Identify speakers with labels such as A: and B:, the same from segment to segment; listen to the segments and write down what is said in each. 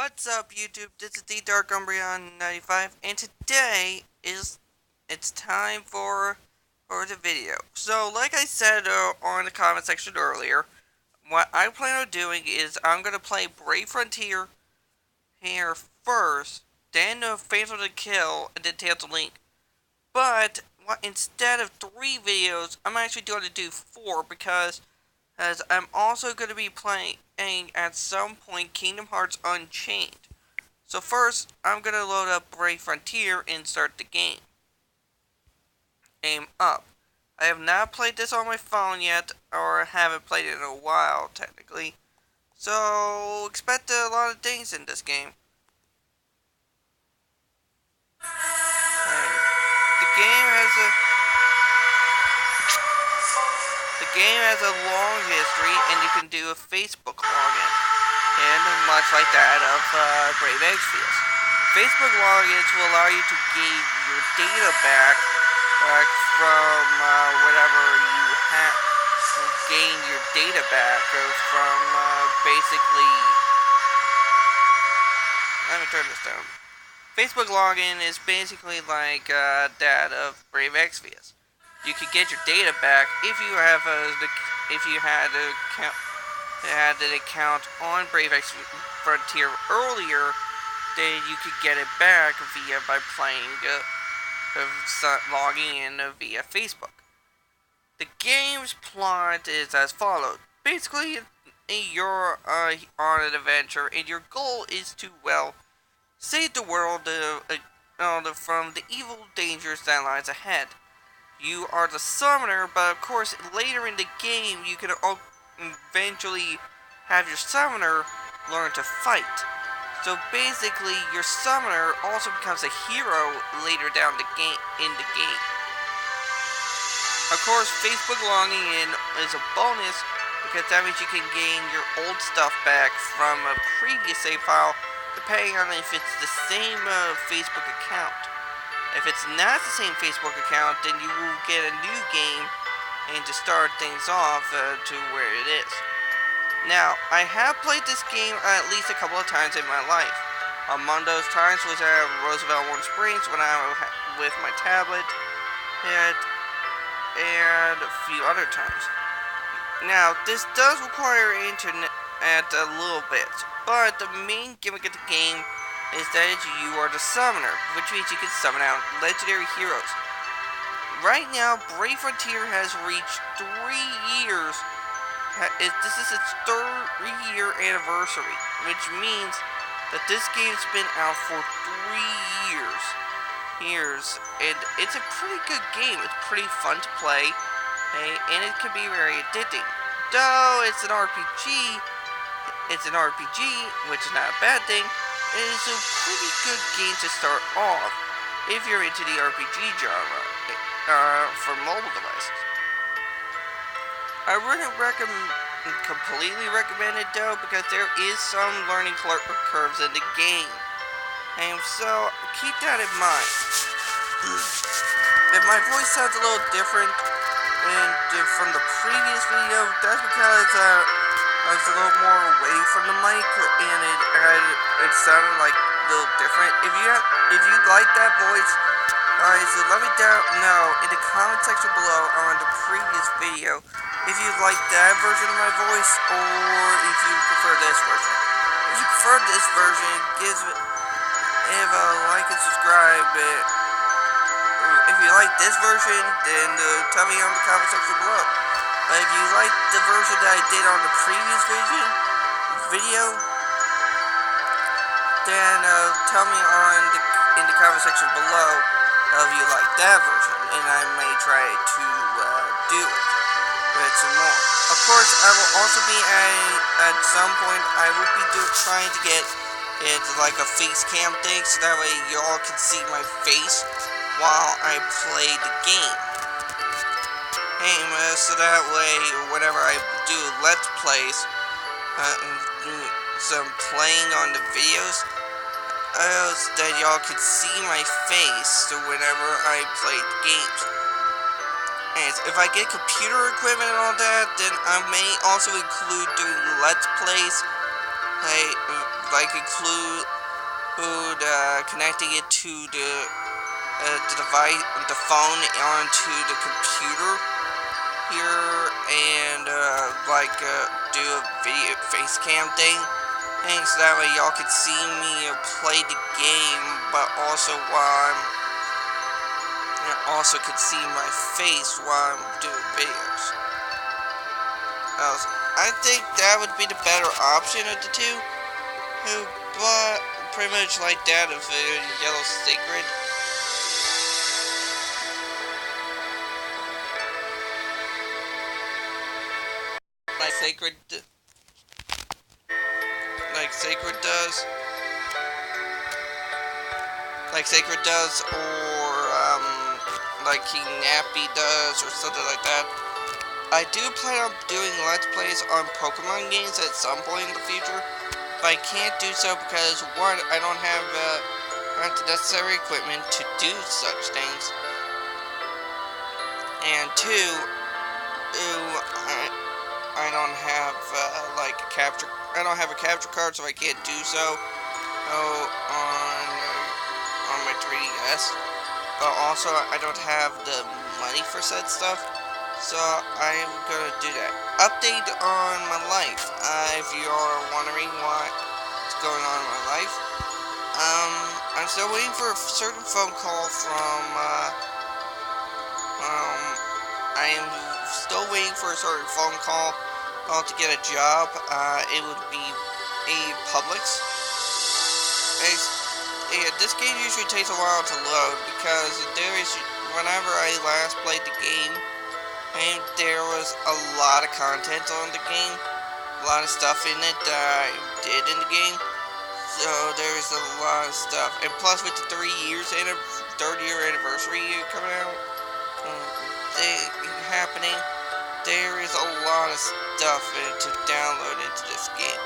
A: What's up, YouTube? This is the Dark Umbreon 95, and today it's time for the video. So, like I said on the comment section earlier, what I plan on doing is I'm gonna play Brave Frontier here first, then Fatal to Kill, and then Tales to Link. But instead of 3 videos, I'm actually going to do 4 because as I'm also going to be playing at some point Kingdom Hearts Unchained. So first, I'm going to load up Brave Frontier and start the game. Aim up. I have not played this on my phone yet, or haven't played it in a while, technically. So, expect a lot of things in this game. The game has a... The game has a long history, and you can do a Facebook login. And much like that of Brave Exvius. Facebook logins will allow you to gain your data back from whatever you have. Gain your data back from basically. Let me turn this down. Facebook login is basically like that of Brave Exvius. You could get your data back if you have had an account on Brave Frontier earlier, then you could get it back by logging in via Facebook. The game's plot is as follows. Basically, you're on an adventure, and your goal is to, save the world from the evil dangers that lies ahead. You are the summoner, but of course, later in the game, you can eventually have your summoner learn to fight. So basically, your summoner also becomes a hero later down the game. Of course, Facebook logging in is a bonus because that means you can gain your old stuff back from a previous save file, depending on if it's the same Facebook account. If it's not the same Facebook account, then you will get a new game and to start things off to where it is. Now, I have played this game at least a couple of times in my life. Among those times was at Roosevelt Warm Springs when I was with my tablet, and a few other times. Now, this does require internet a little bit, but the main gimmick of the game is that you are the summoner, which means you can summon out legendary heroes. Right now, Brave Frontier has reached 3 years. This is its 3rd-year anniversary, which means that this game's been out for 3 years, and it's a pretty good game. It's pretty fun to play, and it can be very addicting. Though it's an RPG, which is not a bad thing. It is a pretty good game to start off if you're into the RPG genre for mobile devices. I wouldn't completely recommend it though, because there is some learning curves in the game, and so keep that in mind. If my voice sounds a little different from the previous video, that's because I was a little more away from the mic, and it sounded like a little different. If you like that voice, guys, let me know in the comment section below on the previous video if you like that version of my voice or if you prefer this version. If you prefer this version, give a like and subscribe. If you like this version, then tell me on the comment section below. But if you like the version that I did on the previous video, then tell me in the comment section below if you like that version, and I may try to do it with some more. Of course, I will also be at some point I will be trying to get into like a face cam thing, so that way y'all can see my face while I play the game. So that way, whenever I do Let's Plays, some playing on the videos, that y'all can see my face whenever I play the games. And if I get computer equipment and all that, then I may also include doing Let's Plays like include connecting it to the device, the phone, onto the computer here, and do a video face cam thing, so that way y'all can see me play the game, but also can see my face while I'm doing videos. I think that would be the better option of the two, but pretty much like that of Yellow Sacred. Like Sacred does, or like King Nappy does, or something like that. I do plan on doing Let's Plays on Pokemon games at some point in the future, but I can't do so because, one, I don't have the necessary equipment to do such things, and two, I don't have I don't have a capture card, so I can't do so on my 3DS. But also, I don't have the money for said stuff, so I'm gonna do that. Update on my life. If you're wondering what's going on in my life, I'm still waiting for a certain phone call from. I am still waiting for a certain phone call to get a job. It would be a Publix. This game usually takes a while to load because whenever I last played the game, and there was a lot of content on the game, a lot of stuff in it that I did in the game. So there's a lot of stuff, and plus with the 3 years and a third year anniversary coming out, happening, there is a lot of stuff to download into this game.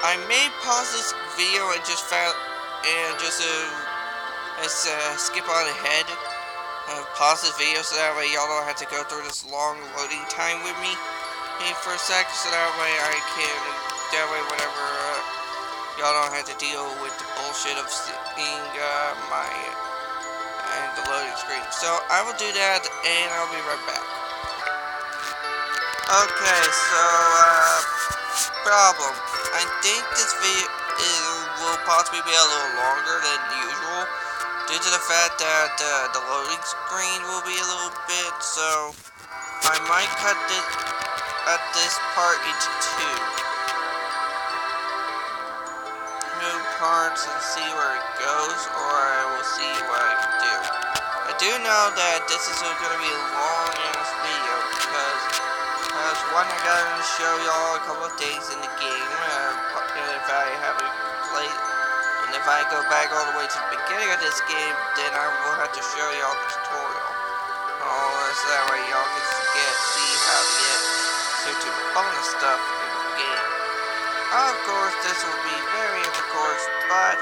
A: I may pause this video and just skip on ahead, pause this video so that way y'all don't have to go through this long loading time with me for a sec, so that way whenever y'all don't have to deal with the bullshit of seeing the loading screen. So I will do that, and I'll be right back. Okay, so problem. I think this video will possibly be a little longer than usual, due to the fact that the loading screen will be a little bit, so I might cut this part into two parts and see where it goes, or I will see what I can do. I do know that this is going to be a long ass video because one, I gotta show y'all a couple of things in the game, if I haven't played, and if I go back all the way to the beginning of this game, then I will have to show y'all the tutorial. So that way y'all can see how to get certain bonus stuff in the game. Of course, this will be very intercourse, but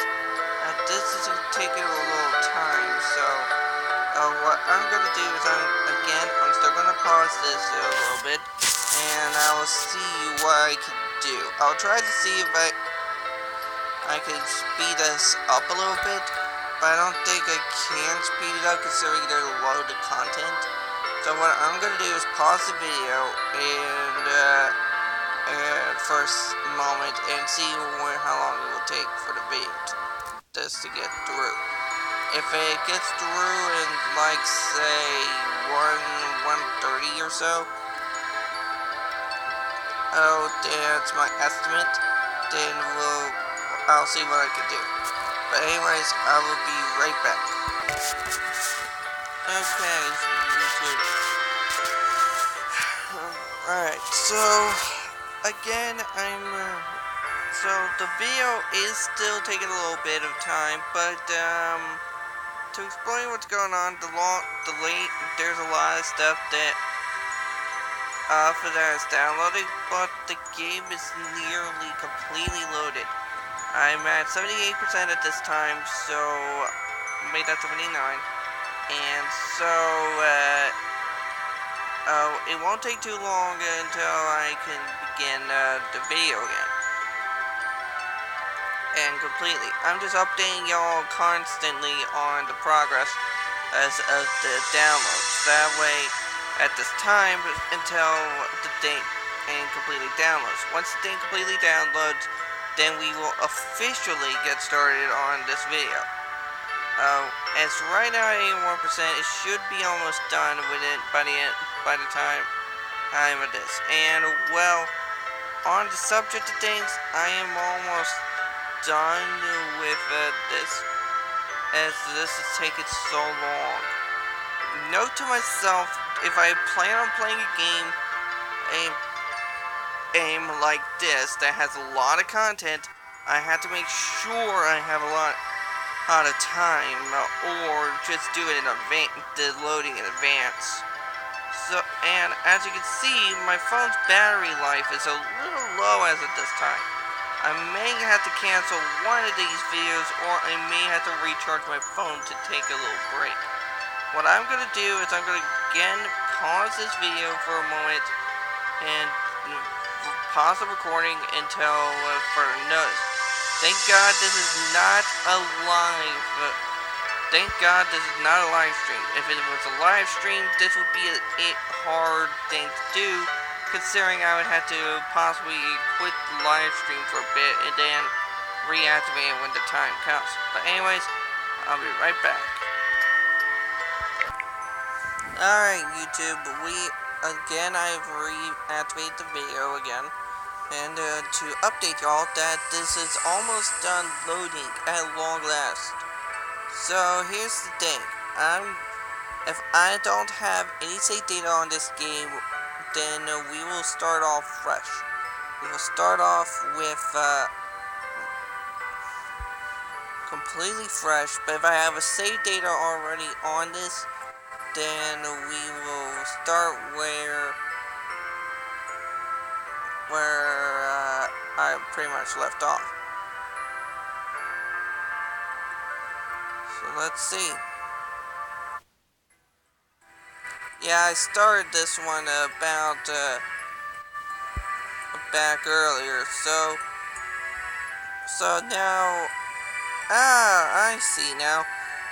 A: this is taking a little time, so what I'm gonna do is I'm still gonna pause this a little bit, and I will see what I can do. I'll try to see if I can speed this up a little bit, but I don't think I can speed it up considering there's a lot of content. So what I'm gonna do is pause the video and for a moment and see how long it will take for the video to get through. If it gets through in like say 1:30 or so, that's my estimate, then I'll see what I can do. But anyways, I will be right back. Okay, alright, so again, so the video is still taking a little bit of time, but to explain what's going on, there's a lot of stuff that is downloading, but the game is nearly completely loaded. I'm at 78% at this time, so made that 79, and so it won't take too long until I can begin the video again. completely. I'm just updating y'all constantly on the progress as of the downloads. That way, at this time, until the thing completely downloads. Once the thing completely downloads, then we will officially get started on this video. As right now at 81%, it should be almost done with it by the time of this. And well, on the subject of things, I am almost done with this, as this is taking so long. Note to myself, if I plan on playing a game like this that has a lot of content, I have to make sure I have a lot of time, or just do it in advance, the loading in advance. So, and as you can see, my phone's battery life is a little low as of this time. I may have to cancel one of these videos, or I may have to recharge my phone to take a little break. What I'm going to do is I'm going to again pause this video for a moment and pause the recording until further notice. Thank God this is not a live. Thank God this is not a live stream. If it was a live stream, this would be a hard thing to do, considering I would have to possibly quit the live stream for a bit and then reactivate it when the time comes. But anyways, I'll be right back. Alright, YouTube, I've reactivated the video again. And to update y'all that this is almost done loading at long last. So here's the thing, if I don't have any save data on this game, then we will start off fresh. We will start off with completely fresh, but if I have a save data already on this, then we will start where I pretty much left off. So let's see. Yeah, I started this one about back earlier, so now, I see now.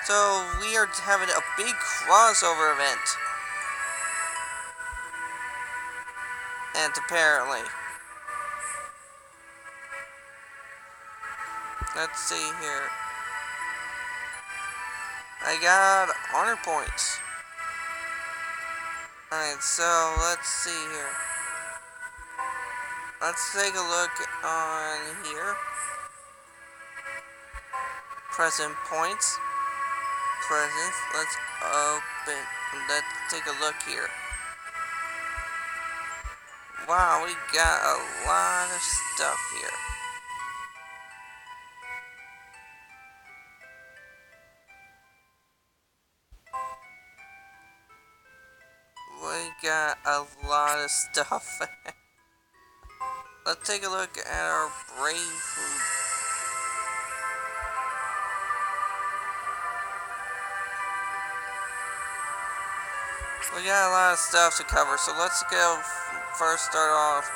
A: So we are having a big crossover event, and apparently, let's see here. I got honor points. Alright, so let's see here. Let's take a look on here. Present points. Presents. Let's take a look here. Wow, we got a lot of stuff here. We got a lot of stuff. Let's take a look at our brave food. We got a lot of stuff to cover, so let's go first start off.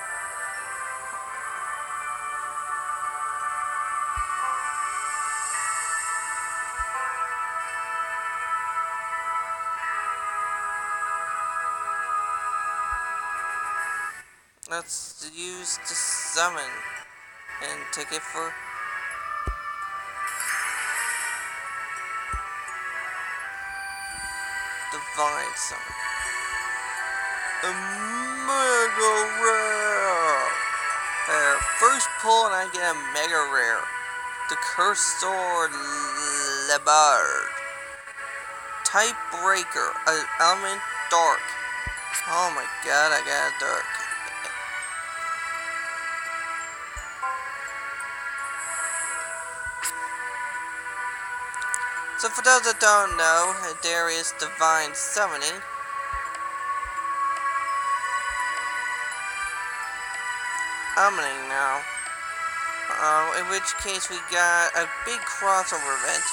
A: Let's use the summon and take it for divine summon. A mega rare. First pull and I get a mega rare. The Cursed Sword Lebard. Type Breaker. Element Dark. Oh my god, I got a dark. So for those that don't know, there is Divine Summoning. Summoning now. In which case we got a big crossover event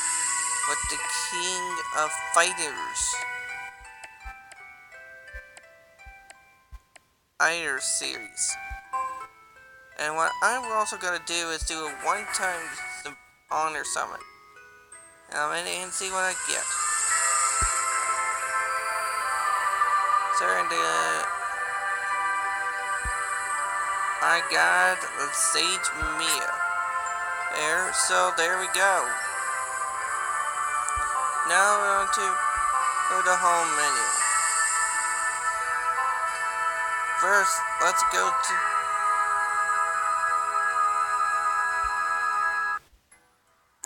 A: with the King of Fighters. Fighter series. And what I'm also going to do is do a one-time honor summon. And see what I get. And I got Sage Mia. There we go. Now we're going to go to home menu. First, let's go to...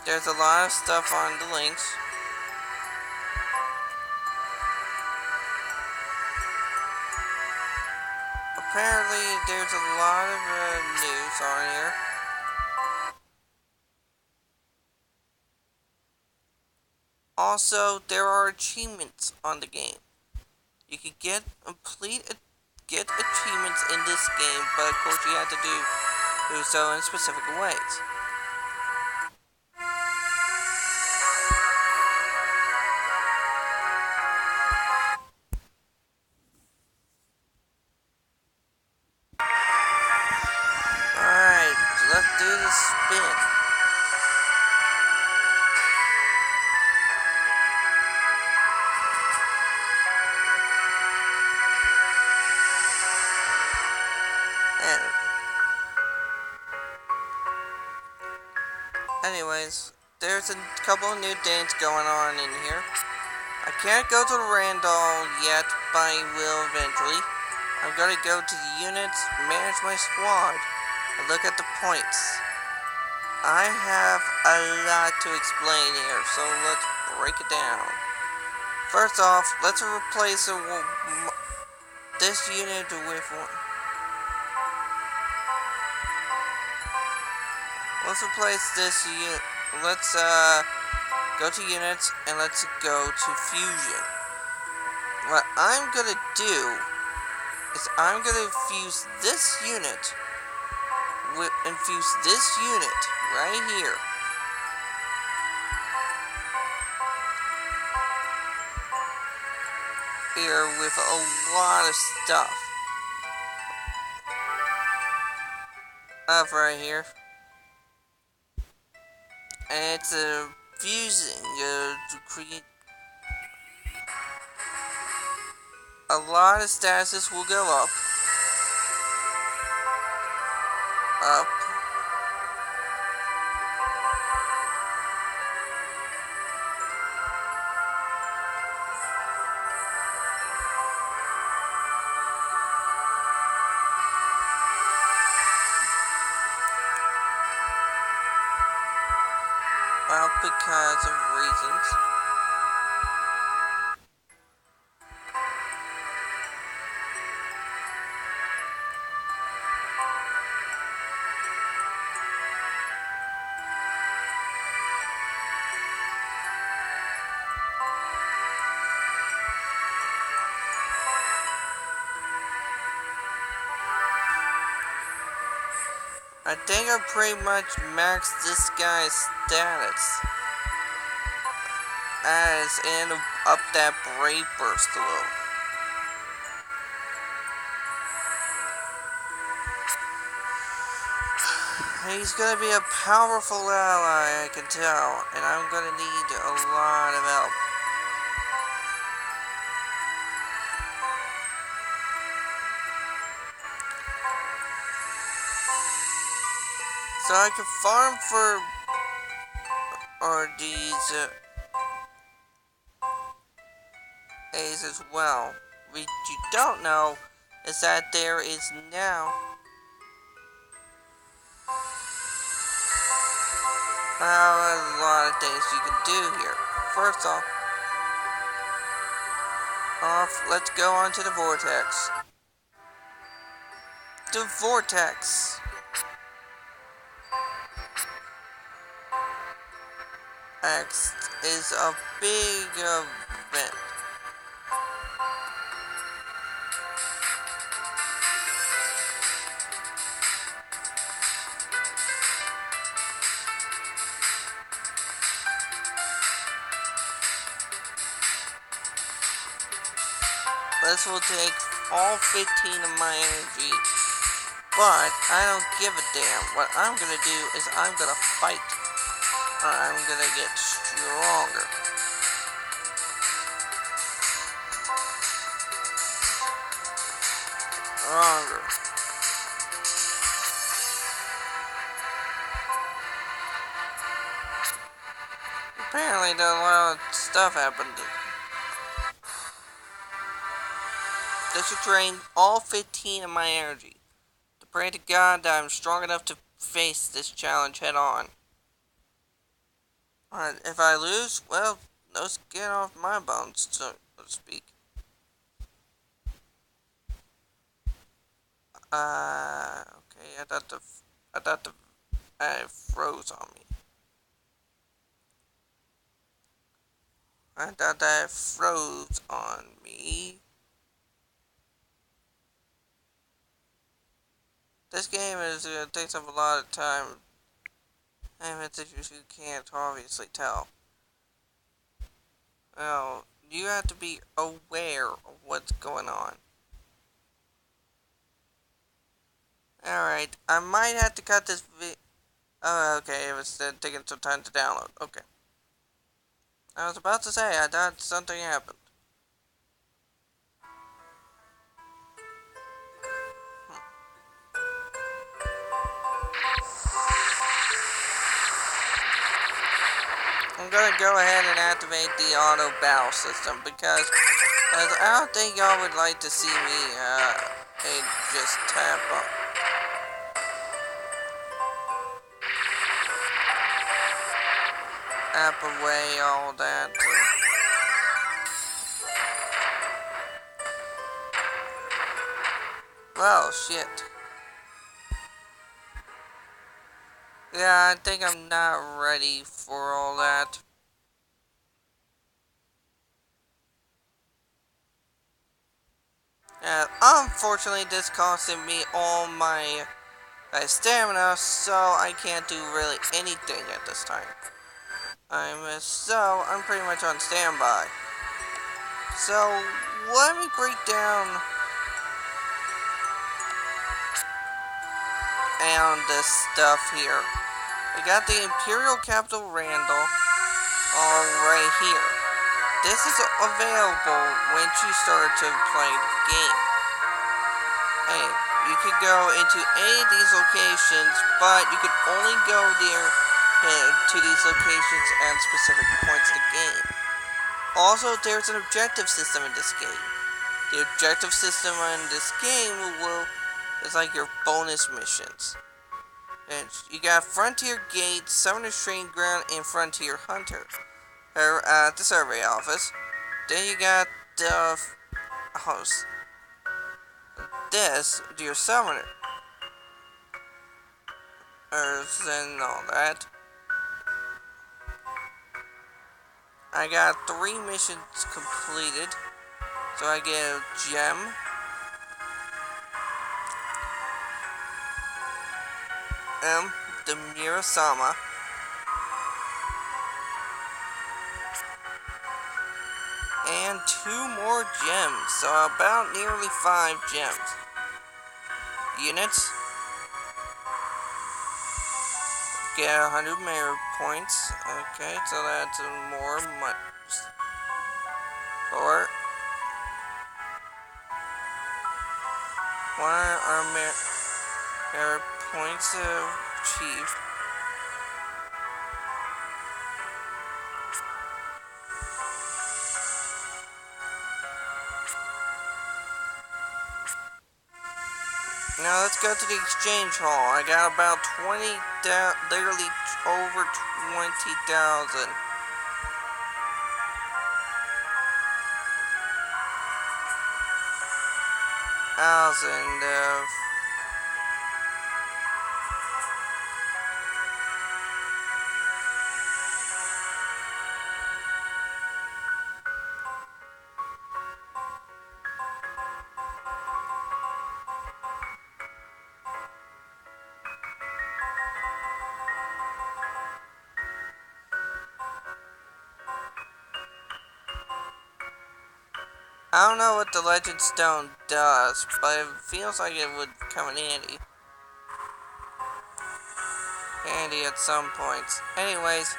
A: There's a lot of stuff on the links. Apparently, there's a lot of news on here. Also, there are achievements on the game. You can get achievements in this game, but of course you have to do so in specific ways. Alright, so let's do the spin. Anyways, there's a couple of new things going on in here. I can't go to Randall yet, but I will eventually. I'm gonna go to the units, manage my squad, and look at the points. I have a lot to explain here, so let's break it down. First off, let's replace this unit with one. Let's replace this unit. Let's go to units and let's go to fusion. What I'm gonna do is I'm gonna fuse this unit with this unit right here. Here with a lot of stuff. Up right here. And it's fusing to create a lot of statuses will go up. Well, because of reasons. I think I pretty much maxed this guy's status and up that Brave Burst a little. He's gonna be a powerful ally, I can tell, and I'm gonna need a lot of help. So I can farm for these A's as well. What you don't know is that there is now a lot of things you can do here. First off, let's go on to the Vortex. The Vortex. X is a big event. This will take all 15 of my energy, but I don't give a damn. What I'm gonna do is I'm gonna fight. I'm gonna get stronger. Stronger. Apparently, a lot of stuff happened. This will drain all 15 of my energy. To pray to God that I'm strong enough to face this challenge head on. If I lose, well, no skin off my bones, so to speak. Okay, I thought the froze on me. I thought that froze on me. This game takes up a lot of time. And it's if you can't obviously tell. Well, you have to be aware of what's going on. Alright, I might have to cut this oh, okay, it was taking some time to download. Okay. I was about to say, I thought something happened. I'm gonna go ahead and activate the auto battle system because I don't think y'all would like to see me just tap away all that. Well, shit. Yeah, I think I'm not ready for all that. Unfortunately, this costed me all my stamina, so I can't do really anything at this time. I'm pretty much on standby. So, let me break down this stuff here. We got the Imperial Capital Randall all right here. This is available once you start to play the game. Hey, you can go into any of these locations, but you can only go there to these locations at specific points in the game. Also, there's an objective system in this game. The objective system in this game is like your bonus missions. And you got Frontier Gate, Summoner's Training Ground, and Frontier Hunter at the survey office. Then you got the house. This, your summoner. And all that. I got 3 missions completed. So I get a gem. The Mirasama. And 2 more gems. So about nearly 5 gems. Units. Get 100 merit points. Okay, so that's more money. Or 1 are merit points achieved. Now let's go to the exchange hall. I got about literally over 20,000. I don't know what the Legend Stone does, but it feels like it would come in handy at some points. Anyways,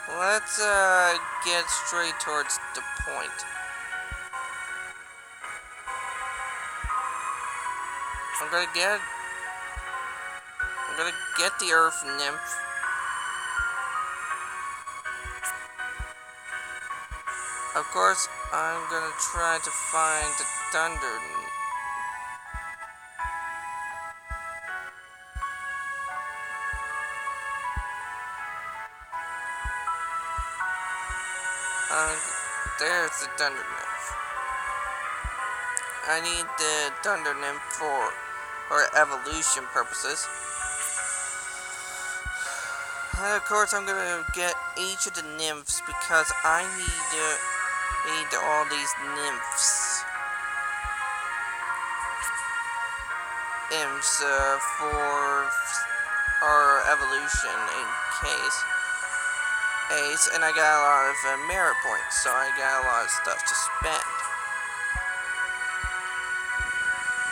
A: Let's get straight towards the point. I'm gonna get the Earth Nymph. Of course, I'm gonna try to find the Thunder. There's the Thunder Nymph. I need the Thunder Nymph for evolution purposes. And of course, I'm gonna get each of the nymphs because I need all these nymphs. For our evolution in case. And I got a lot of merit points, so I got a lot of stuff to spend.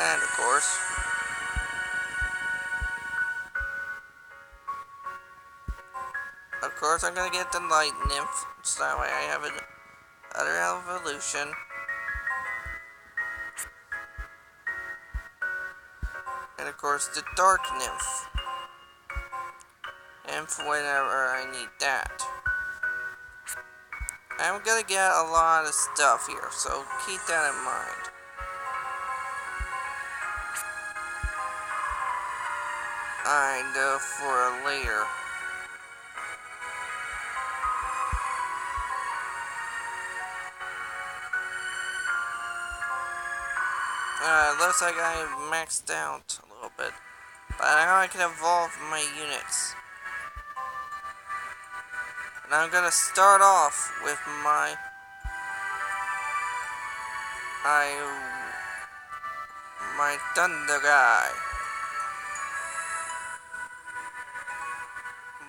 A: And of course, I'm gonna get the Light Nymph, so that way I have another evolution. And of course, the Dark Nymph. And for whenever I need that. I'm gonna get a lot of stuff here, so keep that in mind. And for later. Looks like I maxed out a little bit. But now I can evolve my units. And I'm gonna start off with my Thunder guy.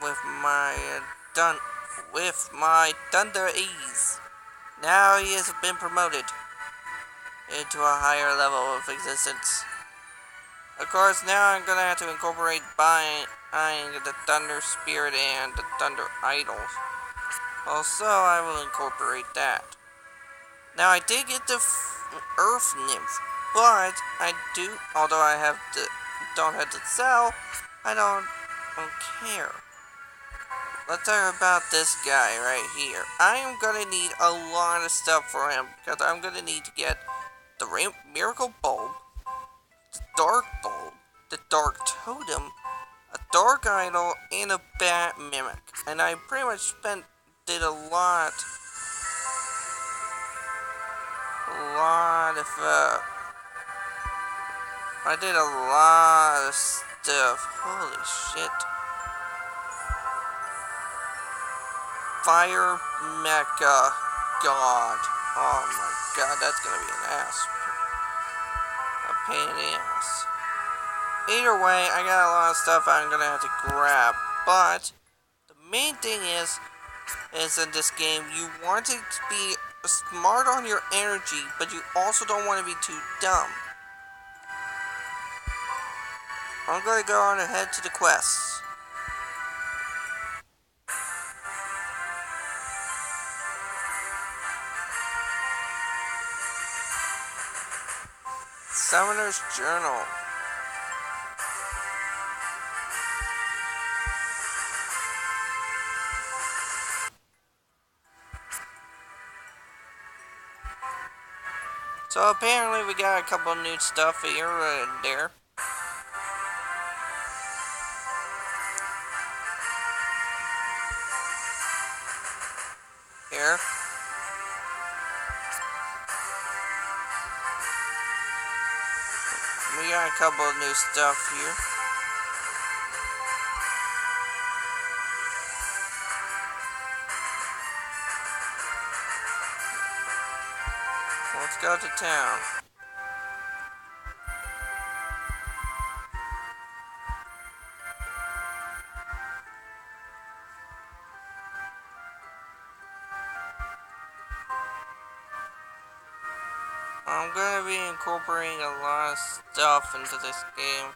A: With my Thunder Ease. Now he has been promoted into a higher level of existence. Of course, now I'm gonna have to incorporate buying the Thunder Spirit and the Thunder Idols. Also, I will incorporate that. Now, I did get the Earth Nymph, but although I don't have to sell, I don't care. Let's talk about this guy right here. I am gonna need a lot of stuff for him, because I'm gonna need to get the Miracle Bulb, the Dark Bulb, the Dark Totem, a Dark Idol, and a Bat Mimic. And I pretty much did a lot of stuff. Holy shit. Fire Mecha God. Oh my god, that's gonna be an ass. A pain in the ass. Either way, I got a lot of stuff I'm gonna have to grab. But the main thing is in this game, you want to be smart on your energy, but you also don't want to be too dumb. I'm gonna go on ahead to the quests. Summoner's Journal. So apparently we got a couple of new stuff here and there. Here. We got a couple of new stuff here. Let's go to town. I'm going to be incorporating a lot of stuff into this game.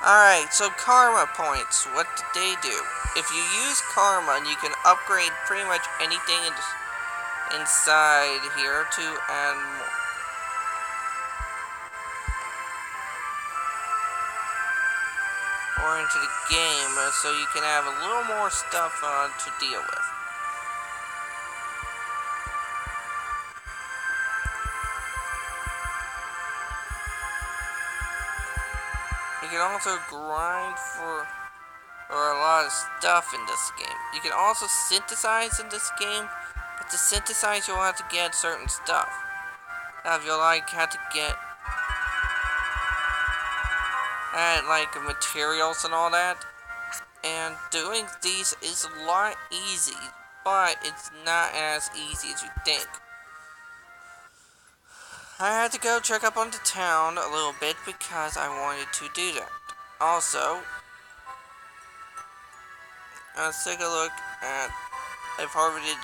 A: Alright, so karma points. What did they do? If you use karma, you can upgrade pretty much anything inside here to add more. Or into the game, so you can have a little more stuff to deal with. You can also grind for a lot of stuff in this game. You can also synthesize in this game, but to synthesize you'll have to get certain stuff. Now if you have to get like materials and all that, and doing these is a lot easy, but it's not as easy as you think. I had to go check up on the town a little bit because I wanted to do that. Also, let's take a look at, I've harvested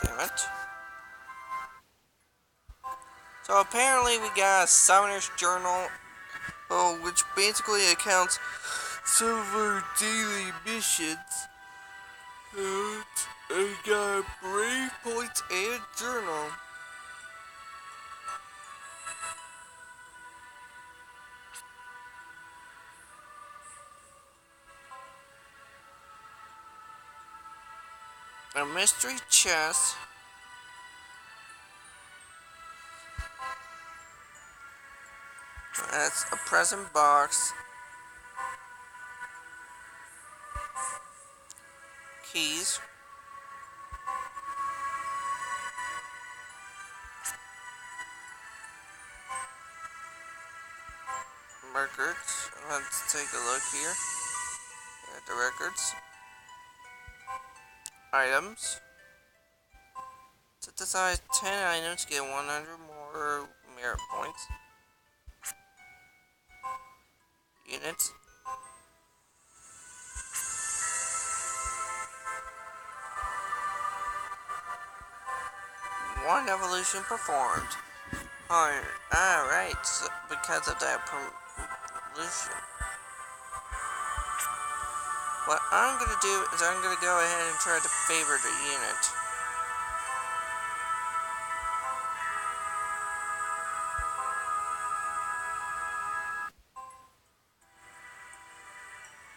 A: damn it. So apparently we got a Summoner's Journal, which basically accounts some of our daily missions. I got brave points and a journal. A mystery chest. That's a present box. Keys. Records. Let's take a look here. At the records. Items. Synthesize 10 items to get 100 more merit points. Units. One evolution performed. Alright, so because of that evolution. What I'm gonna do is I'm gonna go ahead and try to favor the unit.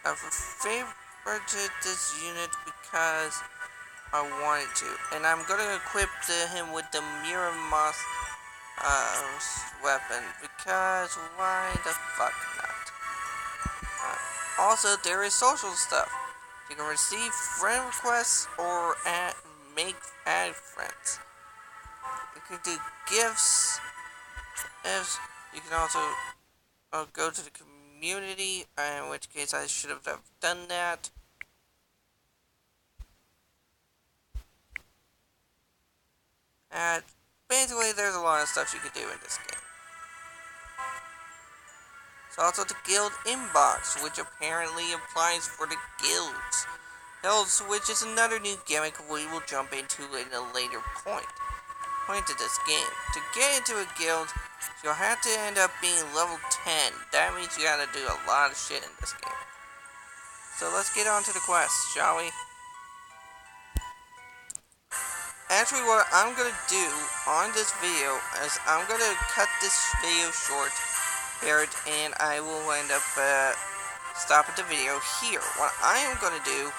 A: I've favorited this unit because I wanted to, and I'm gonna equip him with the Miramoth weapon because why the fuck not? Also, there is social stuff. You can receive friend requests or add friends. You can do gifts. You can also go to the community, in which case I should have done that. And basically, there's a lot of stuff you can do in this game. There's also the guild inbox, which apparently applies for the guilds. Which is another new gimmick we will jump into in a later point of this game. To get into a guild, you'll have to end up being level 10. That means you gotta do a lot of shit in this game. So let's get on to the quest, shall we? Actually, what I'm gonna do on this video is I'm gonna cut this video short here, and I will end up stopping the video here. What I am gonna do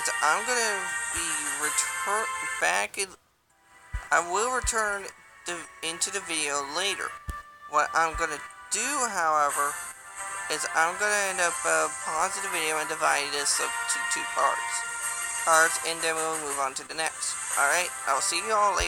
A: is I'm gonna be I will return into the video later. What I'm gonna do, however, is I'm gonna end up pausing the video and dividing this up to two parts, and then we'll move on to the next. Alright, I'll see you all later.